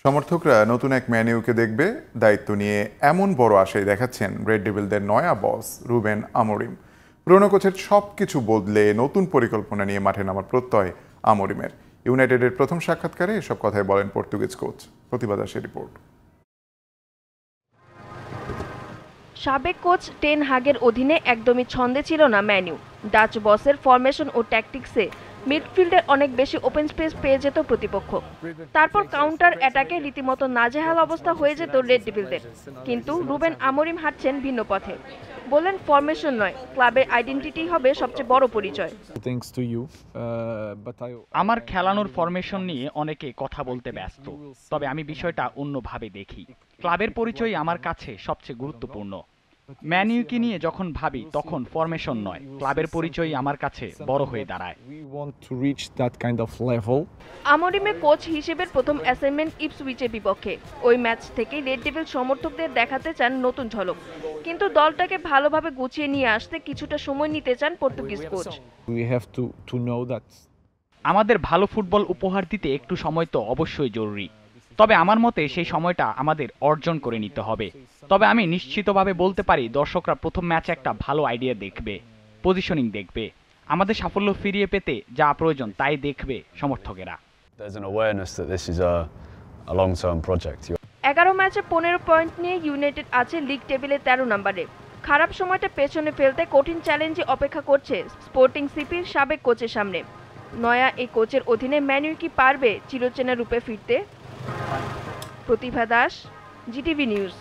সমর্থকরা নতুন এক ম্যানিউকে দেখবে দায়িত্ব নিয়ে এমন বড় আশাই দেখাচ্ছেন রেড ডেভিলদের নয়া বস রুবেন আমোরিম। পুরনো কোচের সবকিছু বদলে নতুন পরিকল্পনা নিয়ে মাঠে নামার প্রত্যয় আমোরিমের। ইউনাইটেডের প্রথম সাক্ষাৎকারে এসব কথাই বলেন পর্তুগিজ কোচ। প্রতিভা দাসের রিপোর্ট। সাবেক কোচ টেন হাগের অধীনে একদমই ছন্দে ছিল না ম্যানিউ। ডাচ বসের ফরমেশন ও ট্যাকটিক্সে মিডফিল্ডে অনেক বেশি ওপেন স্পেস পেয়ে যেত প্রতিপক্ষ। তারপর কাউন্টার অ্যাটাকে রীতিমতো নাজেহাল অবস্থা হয়ে যেত রেড ডেভিলদের। কিন্তু রুবেন আমোরিম হাঁটছেন ভিন্ন পথে। বললেন ফরমেশন নয়, ক্লাবের আইডেন্টিটি হবে সবচেয়ে বড় পরিচয়। আমার খেলানোর ফরমেশন নিয়ে অনেকে কথা বলতে ব্যস্ত, তবে আমি বিষয়টা অন্যভাবে দেখি। ক্লাবের পরিচয় আমার কাছে সবচেয়ে গুরুত্বপূর্ণ। ম্যানিউকে নিয়ে যখন ভাবি তখন ফরমেশন নয়, ক্লাবের পরিচয় আমার কাছে বড় হয়ে দাঁড়ায়। আমোরিমের কোচ হিসেবে প্রথম অ্যাসাইনমেন্ট ইপসউইচের বিপক্ষে। ওই ম্যাচ থেকেই রেড ডেভিল সমর্থকদের দেখাতে চান নতুন ঝলক, কিন্তু দলটাকে ভালোভাবে গুছিয়ে নিয়ে আসতে কিছুটা সময় নিতে চান পর্তুগিজ কোচ। আমাদের ভালো ফুটবল উপহার দিতে একটু সময় তো অবশ্যই জরুরি, তবে আমার মতে সেই সময়টা আমাদের অর্জন করে নিতে হবে। তবে আমি নিশ্চিতভাবে বলতে পারি দর্শকরা প্রথম ম্যাচে একটা ভালো আইডিয়া দেখবে, পজিশনিং দেখবে, আমাদের সাফল্য ফিরিয়ে পেতে যা প্রয়োজন তাই দেখবে সমর্থকেরা। 11 ম্যাচে 15 পয়েন্ট নিয়ে ইউনাইটেড আছে লিগ টেবিলে 13 নম্বরে। খারাপ সময়টা পেছনে ফেলতে কঠিন চ্যালেঞ্জে অপেক্ষা করছে স্পোর্টিং সিপির সাবেক কোচের সামনে। নয়া এই কোচের অধীনে ম্যানিউ কি পারবে চিরচেনা রূপে ফিরতে? প্রতিভা দাস, জিটিভি নিউজ।